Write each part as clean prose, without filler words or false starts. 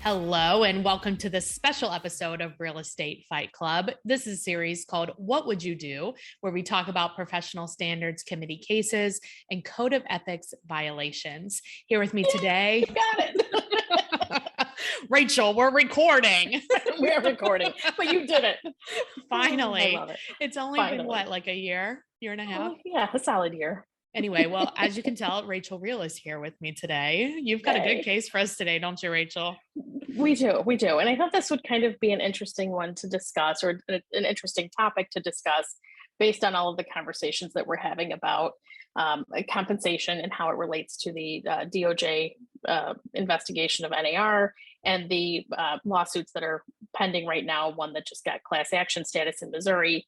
Hello, and welcome to this special episode of Real Estate Fight Club. This is a series called What Would You Do?, where we talk about professional standards committee cases and code of ethics violations. Here with me today. You got it. Rachel, we're recording. We're recording, but you did it. Finally. I love it. It's only been what, like a year and a half? Yeah, a solid year. Anyway, well, as you can tell, Rachel Real is here with me today. You've got a good case for us today, don't you, Rachel? We do. And I thought this would kind of be an interesting one to discuss, or an interesting topic to discuss, based on all of the conversations that we're having about compensation and how it relates to the DOJ investigation of NAR and the lawsuits that are pending right now. One that just got class action status in Missouri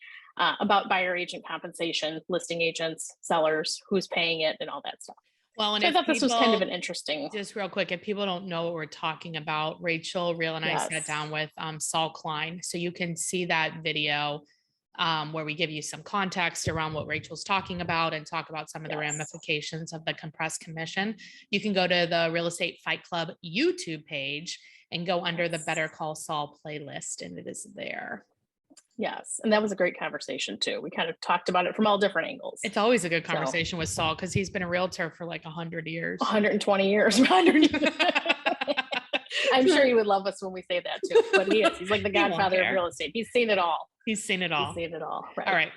about buyer agent compensation, listing agents, sellers, who's paying it, and all that stuff. Well, and so I thought this was kind of an interesting. Just real quick, if people don't know what we're talking about, Rachel Real and I sat down with Saul Klein, so you can see that video where we give you some context around what Rachel's talking about and talk about some of the ramifications of the compressed commission. You can go to the Real Estate Fight Club YouTube page and go under the Better Call Saul playlist, and it is there. Yes. And that was a great conversation too. We kind of talked about it from all different angles. It's always a good conversation with Saul because he's been a realtor for like 100 years. 120 years. I'm sure he would love us when we say that too, but he is. He's like the godfather of real estate. He's seen it all. Right. All right.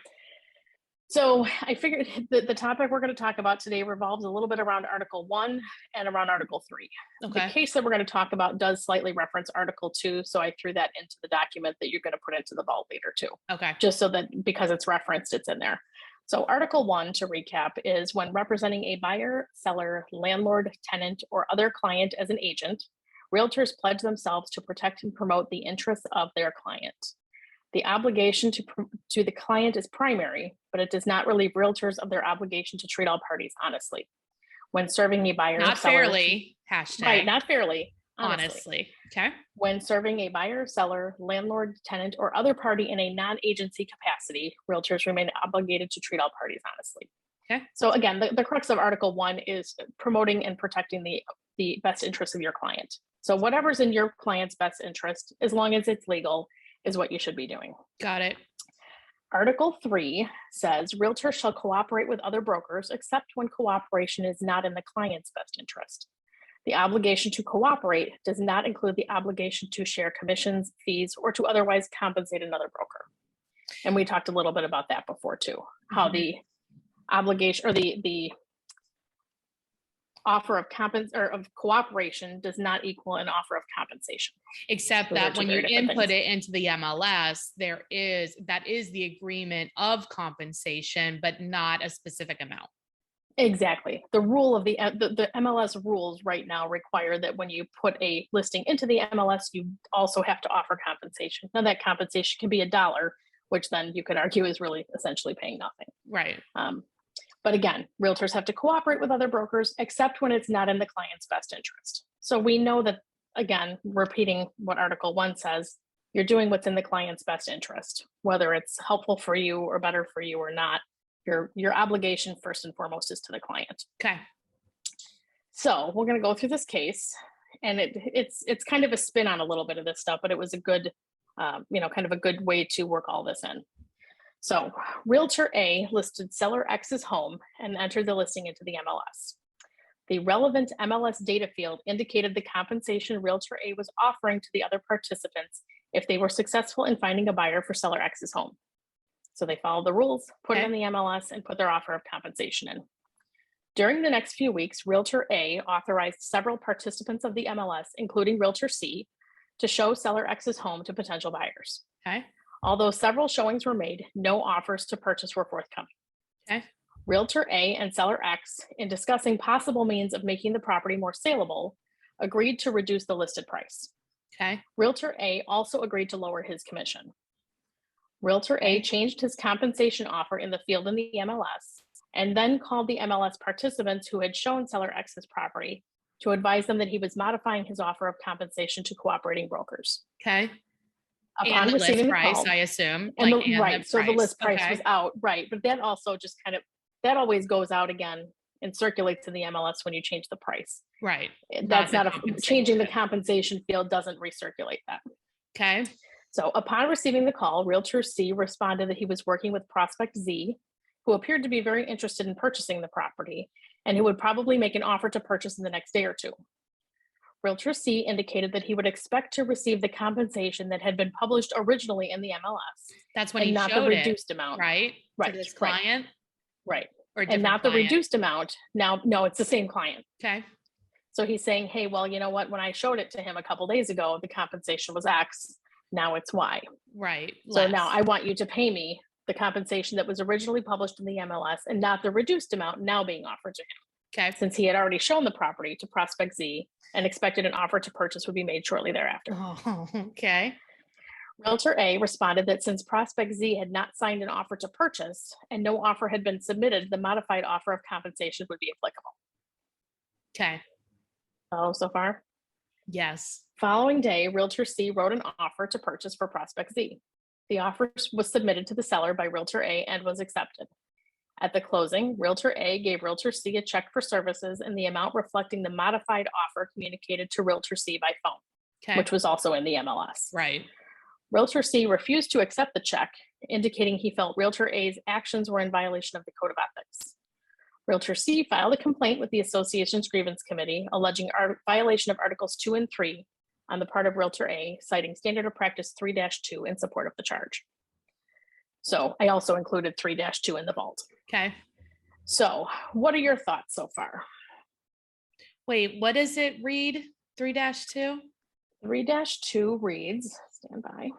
So I figured the topic we're going to talk about today revolves a little bit around Article 1 and around Article 3. Okay. The case that we're going to talk about does slightly reference Article 2, so I threw that into the document that you're going to put into the vault later too. Okay. Just so that because it's referenced, it's in there. So Article 1, to recap, is when representing a buyer, seller, landlord, tenant, or other client as an agent, realtors pledge themselves to protect and promote the interests of their client. The obligation to the client is primary, but it does not relieve realtors of their obligation to treat all parties honestly. When serving a buyer, not seller, fairly, hashtag. Right, not fairly, honestly. Okay. When serving a buyer, seller, landlord, tenant, or other party in a non-agency capacity, realtors remain obligated to treat all parties honestly. Okay. So again, the crux of Article 1 is promoting and protecting the best interests of your client. So whatever's in your client's best interest, as long as it's legal, is what you should be doing. Got it. Article 3 says realtors shall cooperate with other brokers except when cooperation is not in the client's best interest. The obligation to cooperate does not include the obligation to share commissions, fees, or to otherwise compensate another broker. And we talked a little bit about that before too, how the obligation or the offer of cooperation does not equal an offer of compensation. Except so that when you input it into the MLS, that is the agreement of compensation, but not a specific amount. Exactly. The rule of the MLS rules right now require that when you put a listing into the MLS, you also have to offer compensation. Now that compensation can be $1, which then you could argue is really essentially paying nothing. Right. But again, realtors have to cooperate with other brokers, except when it's not in the client's best interest. So we know that, again, repeating what Article 1 says, you're doing what's in the client's best interest, whether it's helpful for you or better for you or not. Your obligation first and foremost is to the client. Okay. So we're going to go through this case, and it's kind of a spin on a little bit of this stuff, but it was a good, kind of a good way to work all this in. So Realtor A listed seller X's home and entered the listing into the MLS. The relevant MLS data field indicated the compensation Realtor A was offering to the other participants if they were successful in finding a buyer for seller X's home. So they followed the rules, put it in the MLS, and put their offer of compensation in. During the next few weeks, Realtor A authorized several participants of the MLS, including Realtor C, to show seller X's home to potential buyers. Okay. Although several showings were made, no offers to purchase were forthcoming. Okay. Realtor A and seller X, in discussing possible means of making the property more saleable, agreed to reduce the listed price. Okay. Realtor A also agreed to lower his commission. Realtor A changed his compensation offer in the field in the MLS and then called the MLS participants who had shown seller X's property to advise them that he was modifying his offer of compensation to cooperating brokers. Okay. Upon and the receiving list the price, call, I assume. and like, the, and right, the so price. the list price Okay. was out, right? But that also just kind of, that always goes out again and circulates in the MLS when you change the price. Right. That's not changing the compensation field doesn't recirculate that. Okay. So upon receiving the call, Realtor C responded that he was working with Prospect Z, who appeared to be very interested in purchasing the property and who would probably make an offer to purchase in the next day or two. Realtor C indicated that he would expect to receive the compensation that had been published originally in the MLS. That's when he not showed the reduced amount. Right? Right. To this client? Right. Or and not client? The reduced amount. Now, no, it's the same client. Okay. So he's saying, hey, well, you know what? When I showed it to him a couple days ago, the compensation was X. Now it's Y. Right. So now I want you to pay me the compensation that was originally published in the MLS and not the reduced amount now being offered to him. Okay. Since he had already shown the property to Prospect Z and expected an offer to purchase would be made shortly thereafter. Oh, okay. Realtor A responded that since Prospect Z had not signed an offer to purchase and no offer had been submitted, the modified offer of compensation would be applicable. Okay. So far? Yes. Following day, Realtor C wrote an offer to purchase for Prospect Z. The offer was submitted to the seller by Realtor A and was accepted. At the closing, Realtor A gave Realtor C a check for services in the amount reflecting the modified offer communicated to Realtor C by phone, which was also in the MLS. Right. Realtor C refused to accept the check, indicating he felt Realtor A's actions were in violation of the Code of Ethics. Realtor C filed a complaint with the association's grievance committee alleging violation of Articles 2 and 3 on the part of Realtor A, citing Standard of Practice 3-2 in support of the charge. So I also included 3-2 in the vault. Okay. So what are your thoughts so far? Wait, what does it read? 3-2? 3-2 reads, stand by.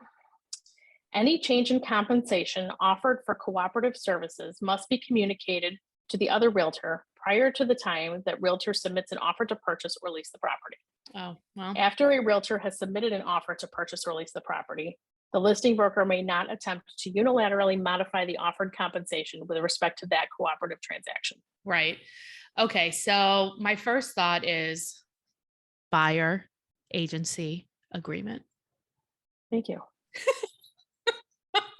Any change in compensation offered for cooperative services must be communicated to the other realtor prior to the time that realtor submits an offer to purchase or lease the property. Oh, well. After a realtor has submitted an offer to purchase or lease the property, the listing broker may not attempt to unilaterally modify the offered compensation with respect to that cooperative transaction. Right. Okay. So my first thought is buyer agency agreement. Thank you.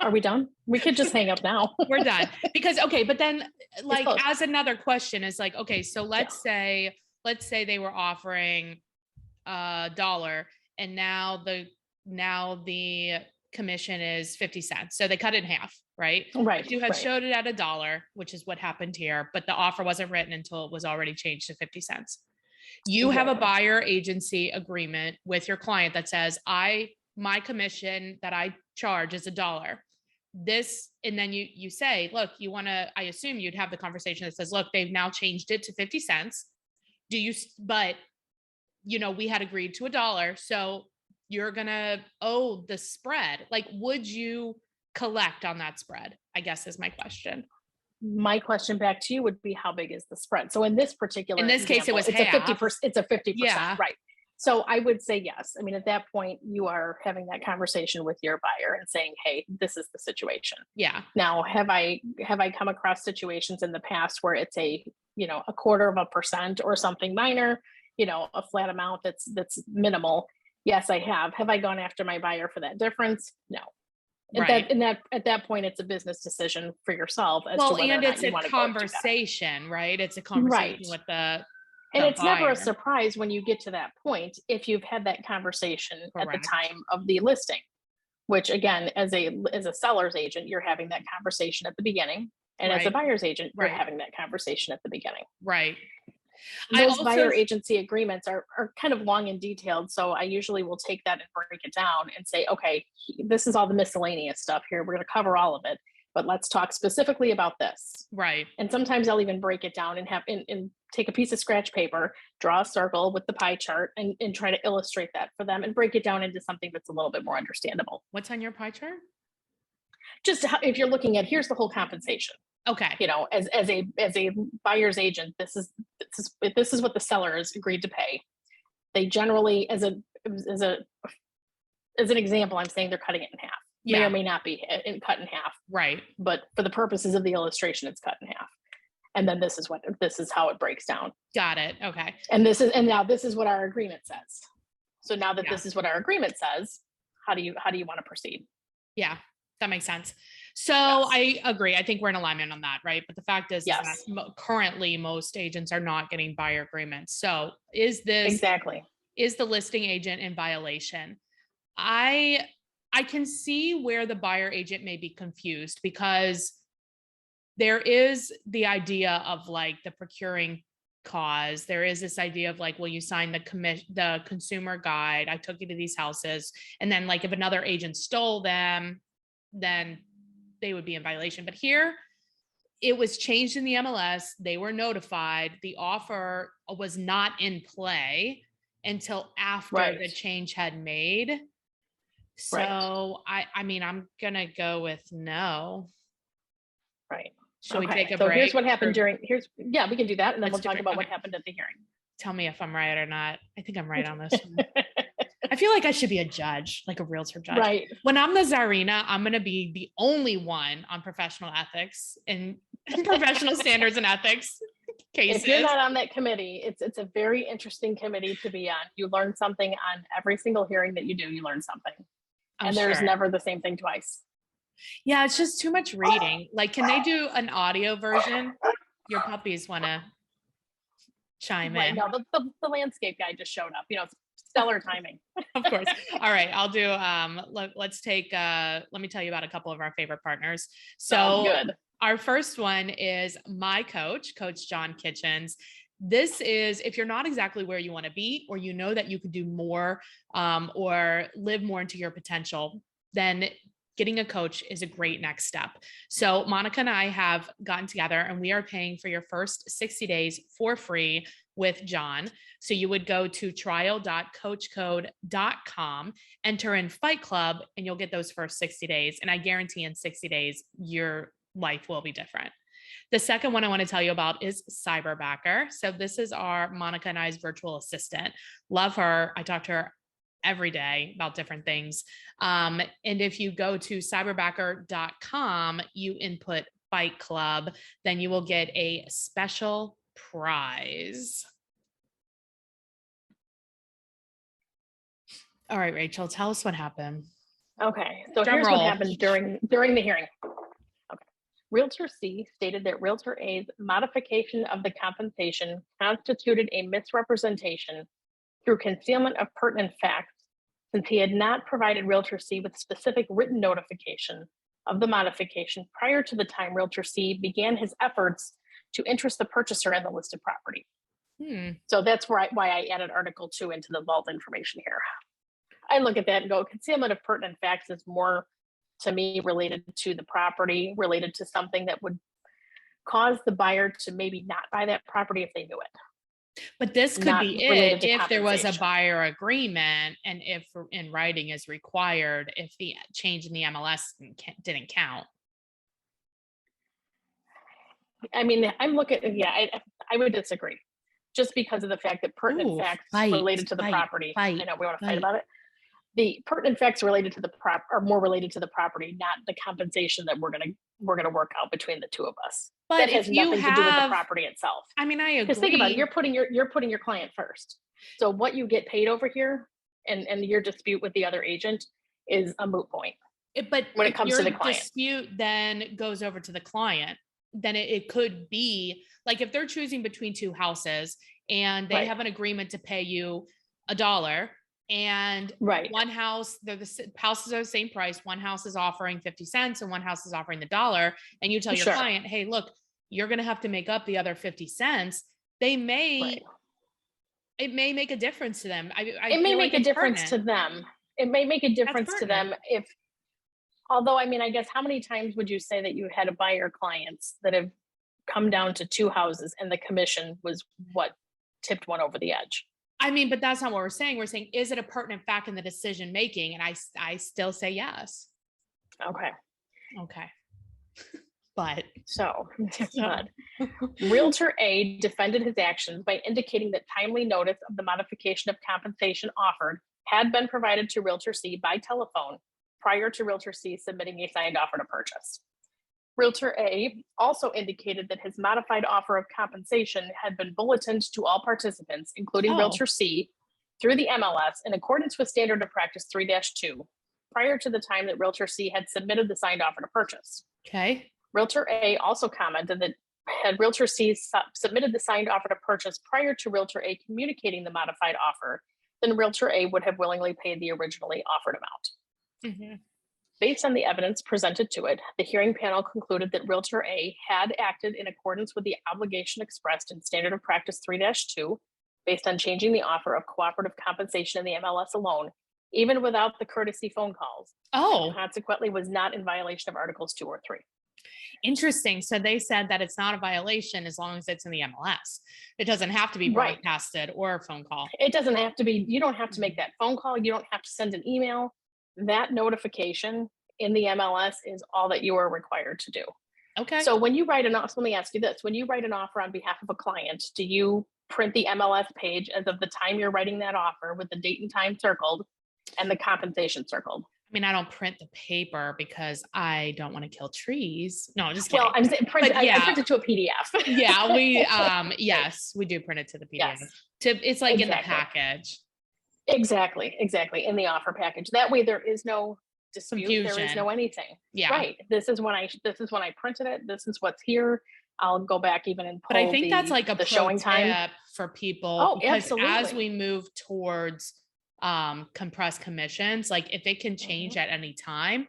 Are we done? We could just hang up now. We're done. Because, okay, but then like as another question is like, okay, so let's say they were offering $1 and now the commission is 50 cents. So they cut it in half, right? Right. If you had showed it at $1, which is what happened here, but the offer wasn't written until it was already changed to 50 cents. You have a buyer agency agreement with your client that says, my commission that I charge is $1. This, and then you say, look, I assume you'd have the conversation that says, look, they've now changed it to 50 cents. But we had agreed to $1. So you're going to owe the spread. Like, would you collect on that spread? I guess is my question. My question back to you would be, how big is the spread? So in this case, it was it's half. a 50%. It's a 50%. Yeah. Right. So I would say yes. I mean, at that point, you are having that conversation with your buyer and saying, hey, this is the situation. Yeah. Now, have I come across situations in the past where it's a 0.25% or something minor, a flat amount that's minimal? Yes, I have. Have I gone after my buyer for that difference? No. Right. At that point, it's a business decision for yourself as to whether and or not it's you a want to conversation, right? It's a conversation with the and it's buyer. Never a surprise when you get to that point if you've had that conversation at the time of the listing, which again, as a seller's agent, you're having that conversation at the beginning, and as a buyer's agent, you're having that conversation at the beginning. Right. Those buyer agency agreements are kind of long and detailed. So I usually will take that and break it down and say, okay, this is all the miscellaneous stuff here. We're going to cover all of it, but let's talk specifically about this. Right. And sometimes I'll even break it down and have and take a piece of scratch paper, draw a circle with the pie chart and try to illustrate that for them and break it down into something that's a little bit more understandable. What's on your pie chart? Just if you're looking at, here's the whole compensation. Okay. As a buyer's agent, this is what the seller has agreed to pay. They generally, as an example, I'm saying they're cutting it in half. Yeah. May or may not be cut in half. Right. But for the purposes of the illustration, it's cut in half. And then this is how it breaks down. Got it. Okay. And now this is what our agreement says. So now that this is what our agreement says, how do you want to proceed? Yeah, that makes sense. So Yes. I agree. I think we're in alignment on that, right? But the fact is that Yes. currently most agents are not getting buyer agreements. So is Exactly. the listing agent in violation? I can see where the buyer agent may be confused, because there is the idea of like the procuring cause. There is this idea of like, well, you sign the consumer guide. I took you to these houses. And then like if another agent stole them, then they would be in violation. But here it was changed in the MLS. They were notified. The offer was not in play until after the Right. change had made. Right. So I mean, I'm gonna go with no. Right. Should we take Okay. a So here's break? what happened yeah, we can do that. And then Let's we'll do talk it. about what Okay. happened at the hearing. Tell me if I'm right or not. I think I'm right on this one. I feel like I should be a judge, like a realtor judge. Right. When I'm the Czarina, I'm going to be the only one on professional ethics and professional standards and ethics cases. If you're not on that committee, it's a very interesting committee to be on. You learn something on every single hearing that you do. You learn something, and there's never the same thing twice. Yeah, it's just too much reading. Like, can they do an audio version? Your puppies want to chime in. No, the landscape guy just showed up. Stellar timing. Of course. All right, I'll do let's take let me tell you about a couple of our favorite partners. So good. Our first one is my coach, Coach John Kitchens. This is if you're not exactly where you want to be, or you know that you could do more, or live more into your potential, then getting a coach is a great next step. So Monica and I have gotten together, and we are paying for your first 60 days for free with John. So you would go to trial.coachcode.com, enter in Fight Club, and you'll get those first 60 days. And I guarantee in 60 days, your life will be different. The second one I want to tell you about is Cyberbacker. So this is our Monica and I's virtual assistant. Love her. I talk to her every day about different things. And if you go to cyberbacker.com, you input Fight Club, then you will get a special prize. All right, Rachel, tell us what happened. Okay, so here's what happened during the hearing. Okay, Realtor C stated that Realtor A's modification of the compensation constituted a misrepresentation through concealment of pertinent facts, since he had not provided Realtor C with specific written notification of the modification prior to the time Realtor C began his efforts to interest the purchaser in the listed property. So that's why I added Article 2 into the vault information here. I look at that and go, concealment of pertinent facts is more, to me, related to the property, related to something that would cause the buyer to maybe not buy that property if they knew it. But this could be it if there was a buyer agreement, and if in writing is required, if the change in the MLS didn't count. I mean, I'm looking, I would disagree, just because of the fact that pertinent facts related to the property. I know we want to fight about it. The pertinent facts related to the are more related to the property, not the compensation that we're gonna work out between the two of us. But that has nothing to do with the property itself. I mean, I agree. Because think about it, you're putting your client first. So what you get paid over here, and your dispute with the other agent is a moot point. But when it comes to the client, dispute then goes over to the client. Then it could be like if they're choosing between two houses and they have an agreement to pay you $1. And one house, the houses are the same price. One house is offering 50 cents and one house is offering the $1. And you tell your client, hey, look, you're going to have to make up the other 50 cents. It may make a difference to them. It may make a difference to them. It may make a difference to them although, I mean, I guess how many times would you say that you had a buyer clients that have come down to two houses and the commission was what tipped one over the edge? I mean, but that's not what we're saying. We're saying, is it a pertinent fact in the decision making? And I still say yes. Okay. But Realtor A defended his actions by indicating that timely notice of the modification of compensation offered had been provided to Realtor C by telephone prior to Realtor C submitting a signed offer to purchase. Realtor A also indicated that his modified offer of compensation had been bulletined to all participants, including Realtor C, through the MLS in accordance with Standard of Practice 3-2, prior to the time that Realtor C had submitted the signed offer to purchase. Okay. Realtor A also commented that had Realtor C submitted the signed offer to purchase prior to Realtor A communicating the modified offer, then Realtor A would have willingly paid the originally offered amount. Mm-hmm. Based on the evidence presented to it, the hearing panel concluded that Realtor A had acted in accordance with the obligation expressed in Standard of Practice 3-2, based on changing the offer of cooperative compensation in the MLS alone, even without the courtesy phone calls. Oh, and consequently was not in violation of Articles 2 or 3. interesting. So they said that it's not a violation as long as it's in the MLS. It doesn't have to be broadcasted or a phone call. It doesn't have to be, you don't have to make that phone call. You don't have to send an email. That notification in the MLS is all that you are required to do. Okay. So when you write an offer, let me ask you this, when you write an offer on behalf of a client, do you print the MLS page as of the time you're writing that offer with the date and time circled and the compensation circled? I mean, I don't print the paper because I don't want to kill trees. No, just kidding. Well, I'm saying I print it to a PDF. Yeah, we yes, we do print it to the PDF. Yes. It's like in the package. Exactly. In the offer package. That way there is no dispute. Confusion. There is no anything. Yeah. Right. This is when I printed it. This is what's here. I'll go back even and pull but I think that's like a the showing time for people. Oh, because absolutely. as we move towards compressed commissions, like if it can change at any time,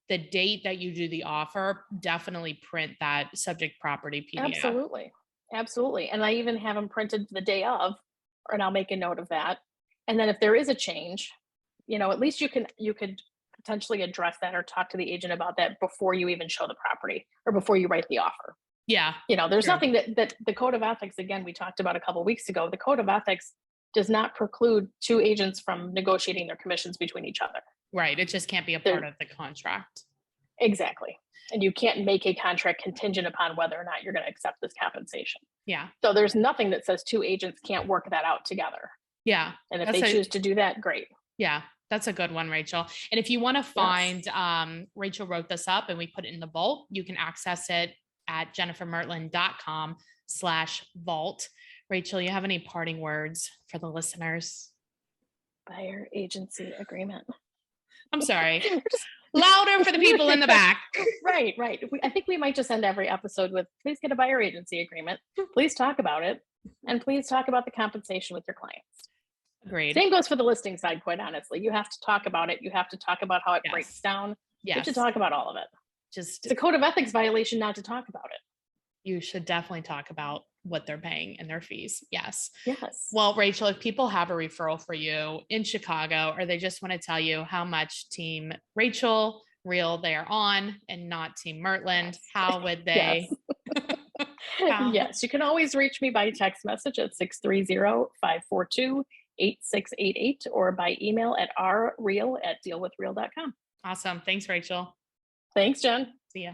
the date that you do the offer, definitely print that subject property PDF. Absolutely. And I even have them printed the day of, and I'll make a note of that. And then if there is a change, at least you could potentially address that or talk to the agent about that before you even show the property or before you write the offer. Yeah. There's nothing that the Code of Ethics, again, we talked about a couple of weeks ago, the Code of Ethics does not preclude two agents from negotiating their commissions between each other. Right. It just can't be a part of the contract. Exactly. And you can't make a contract contingent upon whether or not you're going to accept this compensation. Yeah. So there's nothing that says two agents can't work that out together. Yeah. And if they choose to do that, great. Yeah. That's a good one, Rachel. And if you want to find, Rachel wrote this up and we put it in the vault, you can access it at jennifermertlin.com/vault. Rachel, you have any parting words for the listeners? Buyer agency agreement. I'm sorry. Louder for the people in the back. Right. I think we might just end every episode with, please get a buyer agency agreement. Please talk about it. And please talk about the compensation with your clients. Agreed. Same goes for the listing side, quite honestly. You have to talk about it. You have to talk about how it breaks down. You have to talk about all of it. It's a Code of Ethics violation not to talk about it. You should definitely talk about what they're paying and their fees. Yes. Well, Rachel, if people have a referral for you in Chicago, or they just want to tell you how much Team Rachel Real they are on and not Team Mertland, how would they? Yes, you can always reach me by text message at 630-542-8688 or by email at rreal@dealwithreal.com. Awesome. Thanks, Rachel. Thanks, Jen. See ya.